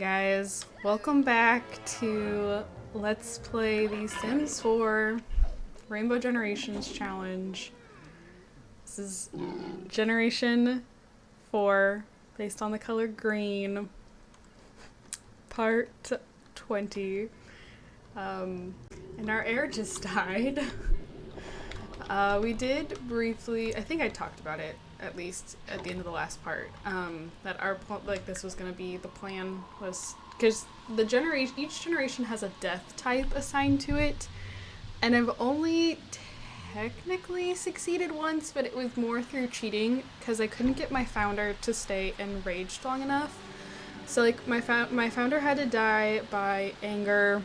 Guys, welcome back to Let's Play The Sims 4 Rainbow Generations Challenge. This is Generation 4, based on the color green, part 20. And our air just died. We did briefly, I think I talked about it, at least at the end of the last part, that our this was going to be the plan, was because each generation has a death type assigned to it, and I've only technically succeeded once, but it was more through cheating because I couldn't get my founder to stay enraged long enough. So like my founder had to die by anger.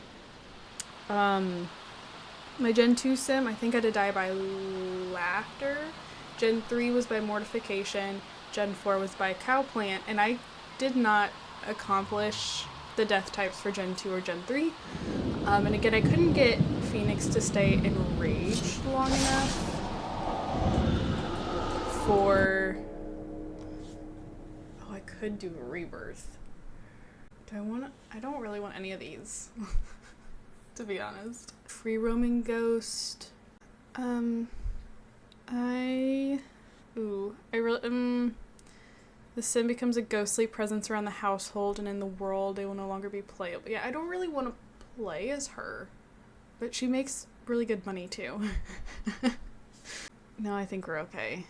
My Gen 2 sim, I think, had to die by laughter. Gen 3 was by mortification. Gen 4 was by cowplant. And I did not accomplish the death types for Gen 2 or Gen 3. And again, I couldn't get Phoenix to stay enraged long enough for... Oh, I could do a rebirth. I don't really want any of these. To be honest. Free roaming ghost. The sim becomes a ghostly presence around the household and in the world. They will no longer be playable. Yeah, I don't really want to play as her, but she makes really good money too. No, I think we're okay.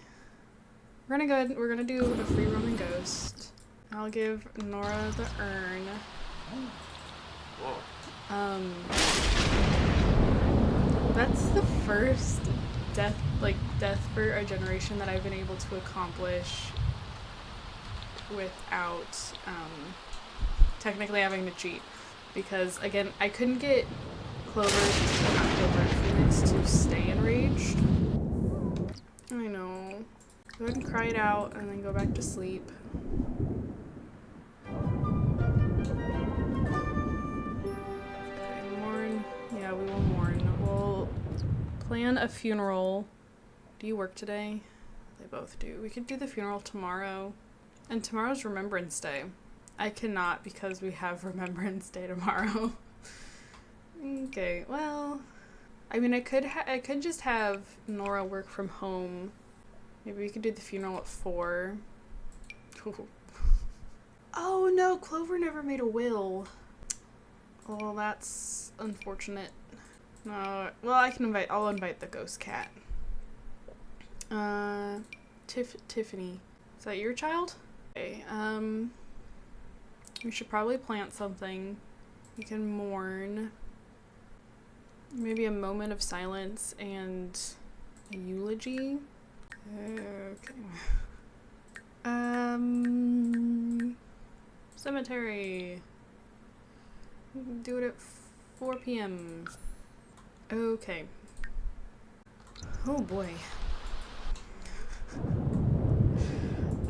We're gonna do a free roaming ghost. I'll give Nora the urn. Whoa. That's the first death for a generation that I've been able to accomplish without technically having to cheat, because again I couldn't get Phoenix to stay enraged. I know. Go ahead and cry it out and then go back to sleep. Yeah, we will mourn. We'll plan a funeral. Do you work today? They both do. We could do the funeral tomorrow. And tomorrow's Remembrance Day. I cannot because we have Remembrance Day tomorrow. Okay, well, I mean, I could just have Nora work from home. Maybe we could do the funeral at 4. Oh no, Clover never made a will. Well, that's unfortunate. No, well, I'll invite the ghost cat. Tiffany. Is that your child? Okay, we should probably plant something. We can mourn. Maybe a moment of silence and a eulogy. Okay. Cemetery. We can do it at 4 p.m. Okay. Oh boy.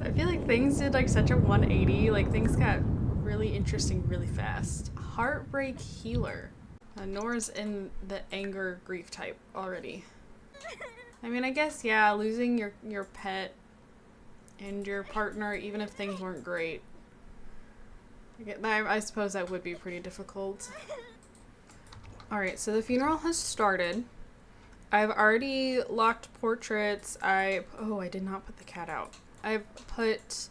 I feel like things did like such a 180. Like things got really interesting really fast. Heartbreak healer. Nora's in the anger grief type already. I mean, I guess, yeah, losing your pet and your partner, even if things weren't great. I suppose that would be pretty difficult. Alright, so the funeral has started. I've already locked portraits. Oh, I did not put the cat out. I've put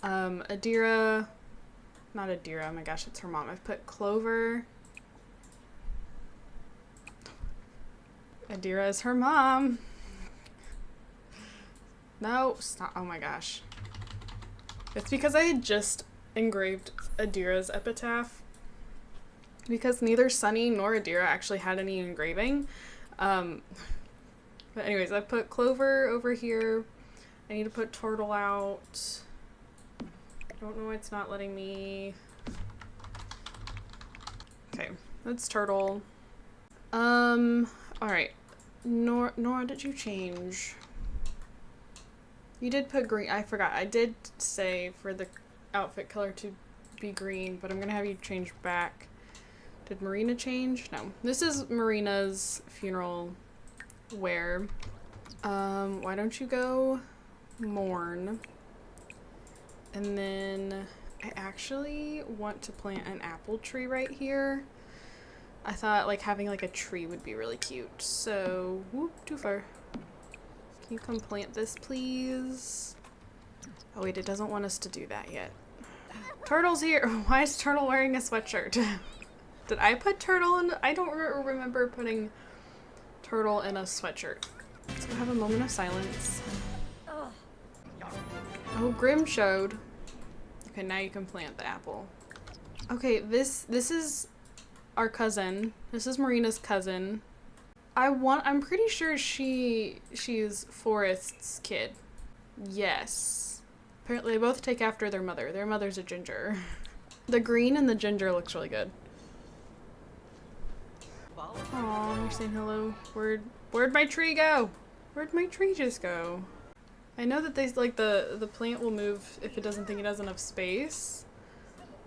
Adira, not Adira, oh my gosh, it's her mom. I've put Clover. Adira is her mom. No, stop. Oh my gosh. It's because I had just engraved Adira's epitaph, because neither Sunny nor Adira actually had any engraving. But anyways, I put Clover over here. I need to put Turtle out. I don't know why it's not letting me. Okay, that's Turtle. Alright. Nora, did you change? You did put green. I forgot. I did say for the outfit color to be green, but I'm gonna have you change back. Did Marina change? No. This is Marina's funeral wear. Why don't you go mourn? And then I actually want to plant an apple tree right here. I thought like having like a tree would be really cute. So, whoop, too far. Can you come plant this, please? Oh wait, it doesn't want us to do that yet. Turtle's here. Why is Turtle wearing a sweatshirt? Did I put Turtle in? I don't remember putting Turtle in a sweatshirt. So have a moment of silence. Oh, Grim showed. Okay, now you can plant the apple. Okay, this is our cousin. This is Marina's cousin. I'm pretty sure she's Forrest's kid. Yes. Apparently they both take after their mother. Their mother's a ginger. The green and the ginger looks really good. Aw, you're saying hello. Where'd my tree go? Where'd my tree just go? I know that they like the plant will move if it doesn't think it has enough space.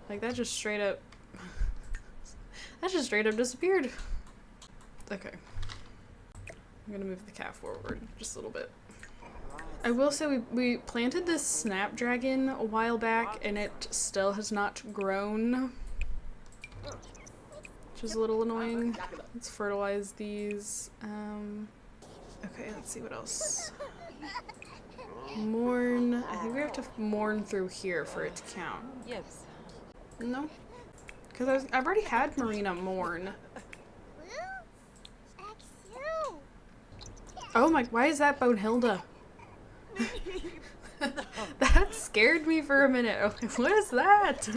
Like that just straight up disappeared. Okay. I'm gonna move the cat forward just a little bit. I will say we planted this snapdragon a while back and it still has not grown. Which is a little annoying. Let's fertilize these. Okay, let's see what else. Mourn. I think we have to mourn through here for it to count. Yes. No? Because I've already had Marina mourn. Oh my, why is that Bonehilda? That scared me for a minute. Oh, what is that?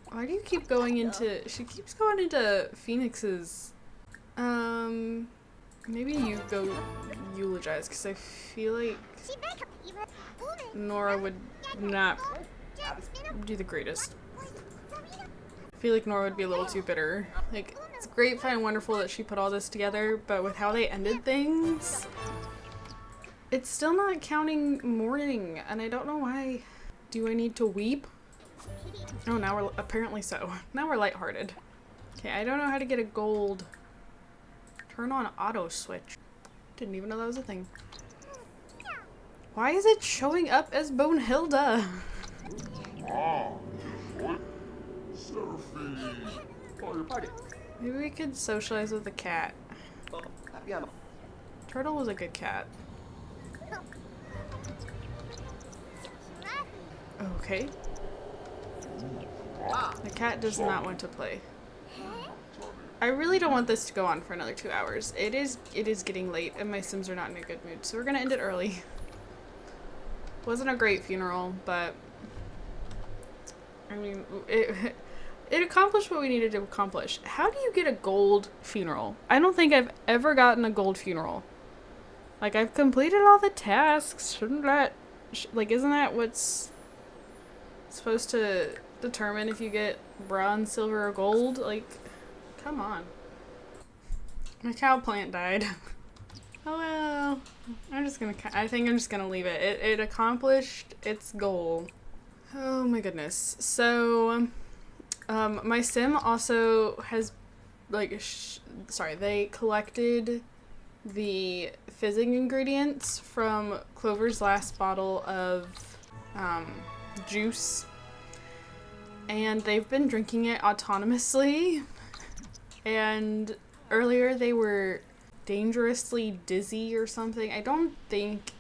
Why do you keep going into... She keeps going into Phoenix's... Maybe you go eulogize, because I feel like Nora would not do the greatest. I feel like Nora would be a little too bitter. Like, it's great, fine, and wonderful that she put all this together, but with how they ended things, it's still not counting mourning, and I don't know why. Do I need to weep? Oh, now we're apparently so. Now we're lighthearted. Okay, I don't know how to get a gold. Turn on auto switch. Didn't even know that was a thing. Why is it showing up as Bonehilda? Maybe we could socialize with the cat. Turtle was a good cat. Okay. The cat does not want to play. I really don't want this to go on for another 2 hours. It is getting late and my Sims are not in a good mood, so we're gonna end it early. Wasn't a great funeral, but I mean, it accomplished what we needed to accomplish. How do you get a gold funeral? I don't think I've ever gotten a gold funeral. Like, I've completed all the tasks. Shouldn't that, like, isn't that what's supposed to determine if you get bronze, silver, or gold? Like, come on. My cow plant died. Oh well. I think I'm just gonna leave it. It accomplished its goal. Oh my goodness. So, my sim also has, like, they collected the fizzing ingredients from Clover's last bottle of, juice. And they've been drinking it autonomously. And earlier they were dangerously dizzy or something. I don't think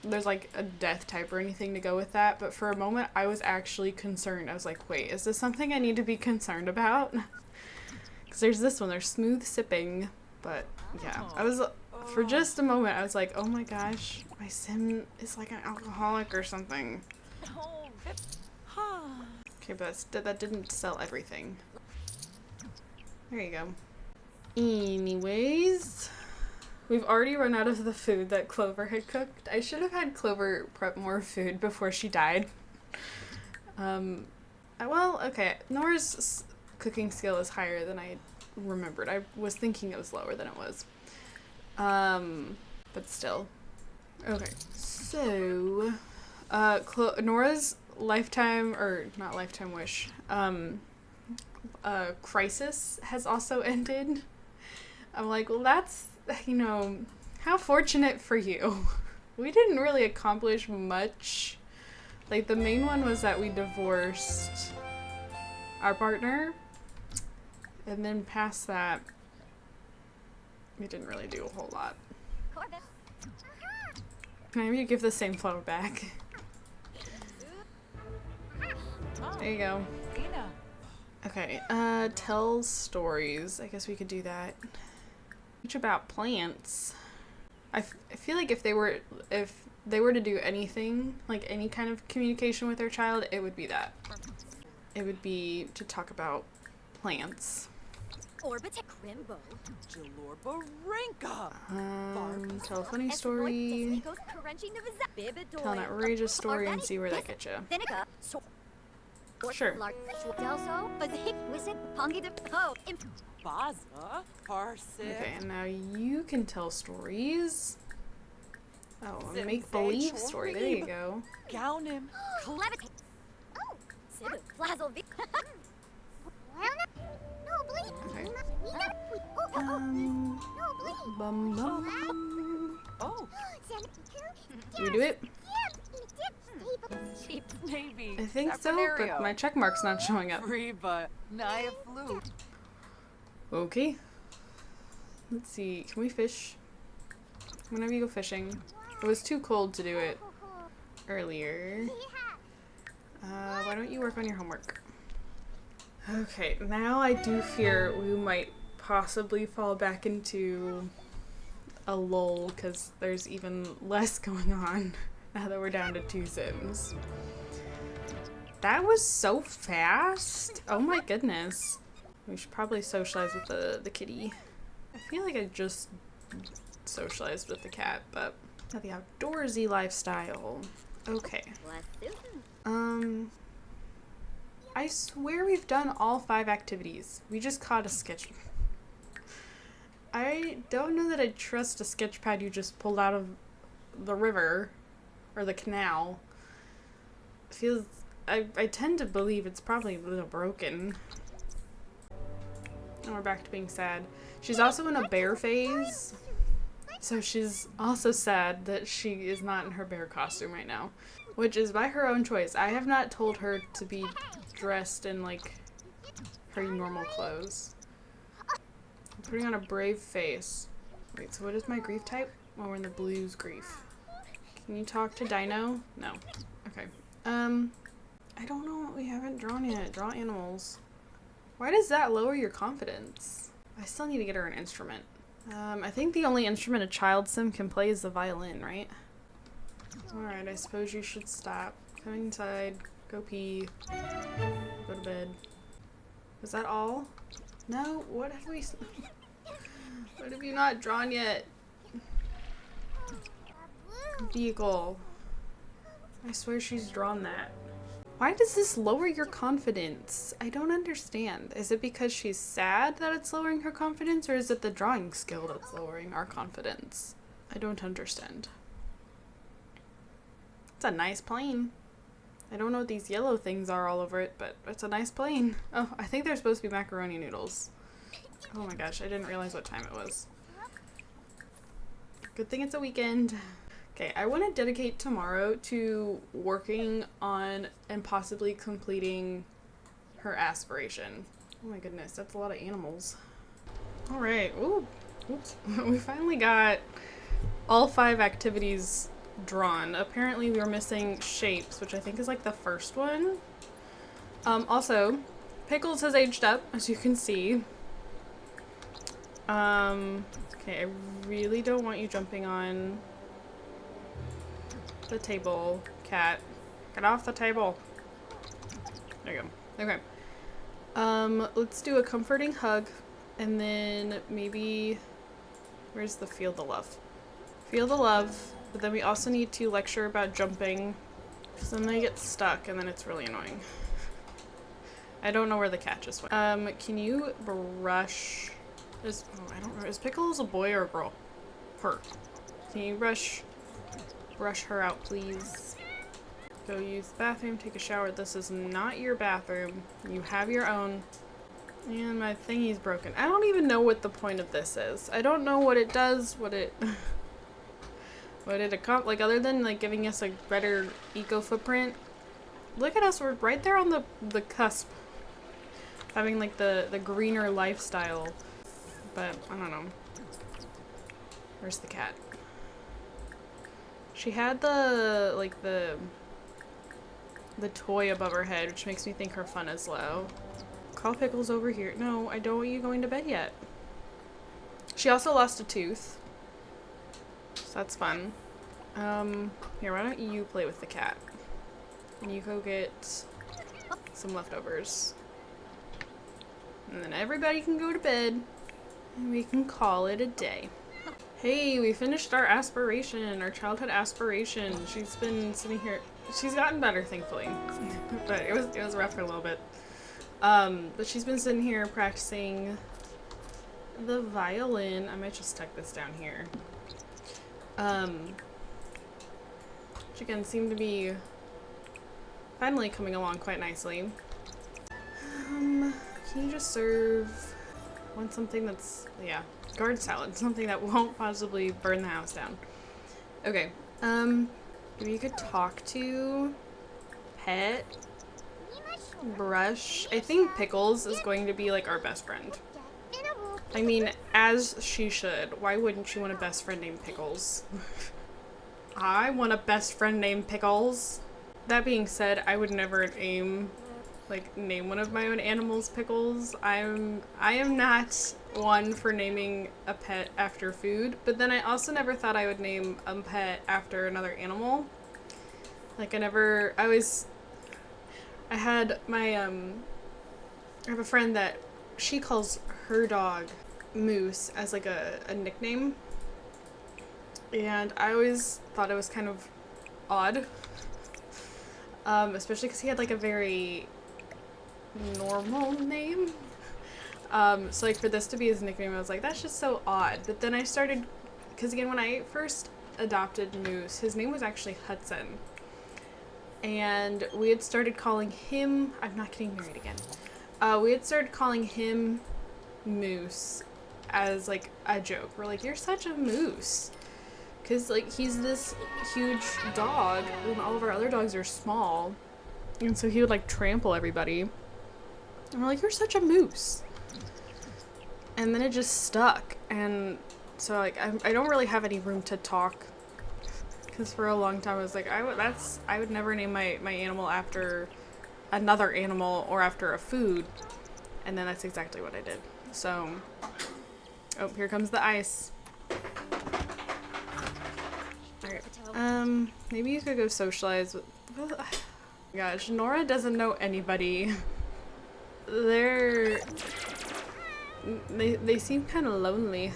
there's like a death type or anything to go with that, but for a moment I was actually concerned. I was like, wait, is this something I need to be concerned about? Because there's this one, there's smooth sipping, but yeah, I was, for just a moment I was like, oh my gosh, my sim is like an alcoholic or something. Okay, but that didn't sell everything. There you go. Anyways, we've already run out of the food that Clover had cooked. I should have had Clover prep more food before she died. Well, okay. Nora's cooking skill is higher than I remembered. I was thinking it was lower than it was. But still. Okay, so, Nora's lifetime, or not lifetime wish, crisis has also ended. I'm like, well, that's, you know, how fortunate for you. we didn't really accomplish much. Like, the main one was that we divorced our partner, and then past that, we didn't really do a whole lot. Can I maybe give the same flower back? There you go. Okay, tell stories. I guess we could do that. Teach about plants. I feel like if they were to do anything, like any kind of communication with their child, it would be that. It would be to talk about plants. Tell a funny story. Tell an outrageous story and see where that gets you. Sure. Okay, and now you can tell stories. Oh, a make-believe story. There you go. Okay. Bum bum. Oh. Did we do it? Maybe. I think so, but my check mark's not showing up. Okay. Let's see. Can we fish? Whenever you go fishing. It was too cold to do it earlier. Why don't you work on your homework? Okay, now I do fear we might possibly fall back into a lull because there's even less going on now that we're down to 2 Sims. That was so fast! Oh my goodness. We should probably socialize with the kitty. I feel like I just socialized with the cat, but the outdoorsy lifestyle. Okay. I swear we've done all 5 activities. We just caught a sketch. I don't know that I trust a sketch pad you just pulled out of the river or the canal. I tend to believe it's probably a little broken. And we're back to being sad. She's also in a bear phase. So she's also sad that she is not in her bear costume right now. Which is by her own choice. I have not told her to be dressed in, like, her normal clothes. I'm putting on a brave face. Wait, so what is my grief type? Oh, we're in the blues grief. Can you talk to Dino? No. Okay. I don't know what we haven't drawn yet. Draw animals. Why does that lower your confidence? I still need to get her an instrument. I think the only instrument a child sim can play is the violin, right? Alright, I suppose you should stop. Come inside. Go pee. Go to bed. Is that all? No? What have we... What have you not drawn yet? Vehicle. I swear she's drawn that. Why does this lower your confidence? I don't understand. Is it because she's sad that it's lowering her confidence, or is it the drawing skill that's lowering our confidence? I don't understand. It's a nice plane. I don't know what these yellow things are all over it, but it's a nice plane. Oh, I think they're supposed to be macaroni noodles. Oh my gosh, I didn't realize what time it was. Good thing it's a weekend. Okay, I want to dedicate tomorrow to working on and possibly completing her aspiration. Oh my goodness, that's a lot of animals. Alright, ooh, oops. We finally got all 5 activities drawn. Apparently we were missing shapes, which I think is like the first one. Also, Pickles has aged up, as you can see. Okay, I really don't want you jumping on the table, cat. Get off the table. There you go. Okay. Let's do a comforting hug, and then maybe... Where's the feel the love? Feel the love, but then we also need to lecture about jumping, because then they get stuck, and then it's really annoying. I don't know where the cat just went. Can you brush... I don't know. Is Pickles a boy or a girl? Her. Can you brush her out, please? Go use the bathroom, take a shower. This is not your bathroom. You have your own. And my thingy's broken. I don't even know what the point of this is. I don't know what it does, What did it come like other than like giving us a better eco footprint? Look at us, we're right there on the cusp. Having like the greener lifestyle. But I don't know. Where's the cat? She had the toy above her head, which makes me think her fun is low. Call Pickles over here. No, I don't want you going to bed yet. She also lost a tooth. So that's fun. Here, why don't you play with the cat? And you go get some leftovers. And then everybody can go to bed. And we can call it a day. Hey, we finished our aspiration, our childhood aspiration. She's been sitting here. She's gotten better, thankfully. But it was rough for a little bit. But she's been sitting here practicing the violin. I might just tuck this down here. Which again seemed to be finally coming along quite nicely. Can you just serve want something that's, yeah, guard salad, something that won't possibly burn the house down. Okay, maybe you could talk to Pet, Brush. I think Pickles is going to be like our best friend. I mean, as she should. Why wouldn't you want a best friend named Pickles? I want a best friend named Pickles. That being said, I would never name one of my own animals Pickles. I am not one for naming a pet after food, but then I also never thought I would name a pet after another animal. Like I had my, I have a friend that she calls her dog Moose as like a nickname. And I always thought it was kind of odd. Especially because he had like a very normal name. So like for this to be his nickname, I was like, that's just so odd. But then I started, because again, when I first adopted Moose, his name was actually Hudson. And we had started calling him, I'm not getting married again. We had started calling him Moose as like a joke. We're like, you're such a moose. Because like he's this huge dog and all of our other dogs are small. And so he would like trample everybody. And we're like, you're such a moose. And then it just stuck. And so like I don't really have any room to talk. Because for a long time I was like, I would never name my animal after another animal or after a food. And then that's exactly what I did. So, oh, here comes the ice. Alright, maybe you could go socialize with, gosh, Nora doesn't know anybody. They seem kind of lonely.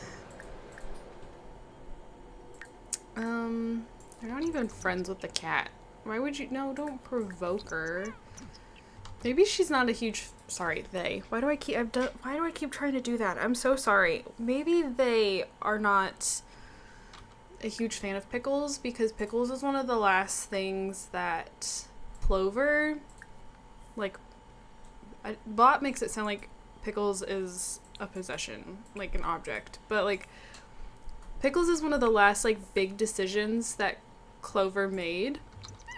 They're not even friends with the cat. Why would you, no, don't provoke her. Maybe she's not a huge, sorry, they. Why do I keep trying to do that? I'm so sorry. Maybe they are not a huge fan of Pickles because Pickles is one of the last things that Clover, like, Bot makes it sound like Pickles is a possession, like an object, but like Pickles is one of the last like big decisions that Clover made.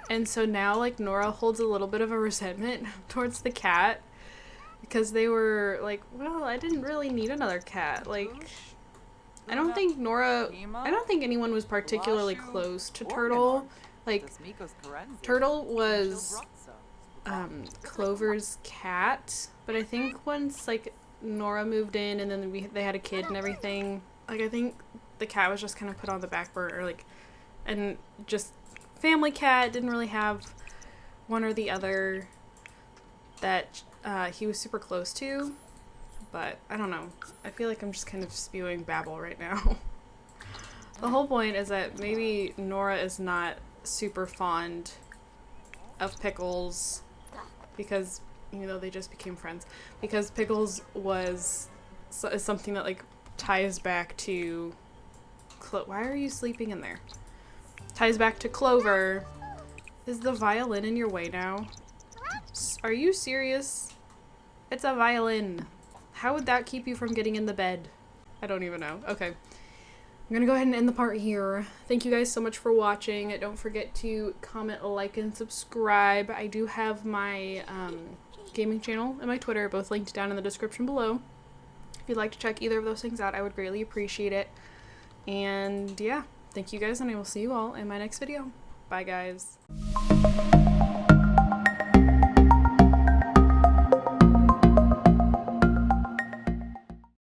And so now like Nora holds a little bit of a resentment towards the cat because they were like, well, I didn't really need another cat. Like I don't think anyone was particularly close to Turtle. Like Turtle was Clover's cat, but I think once like Nora moved in and then they had a kid and everything, like I think the cat was just kind of put on the back burner, like, and just family cat, didn't really have one or the other that he was super close to. But I don't know, I feel like I'm just kind of spewing babble right now. The whole point is that maybe Nora is not super fond of Pickles because, you know, they just became friends, because Pickles is something that like ties back to why are you sleeping in there? Ties back to Clover. Is the violin in your way now? Are you serious? It's a violin. How would that keep you from getting in the bed? I don't even know. Okay. I'm gonna go ahead and end the part here. Thank you guys so much for watching. Don't forget to comment, like, and subscribe. I do have my gaming channel and my Twitter, both linked down in the description below. If you'd like to check either of those things out, I would greatly appreciate it. And yeah, thank you guys, and I will see you all in my next video. Bye, guys.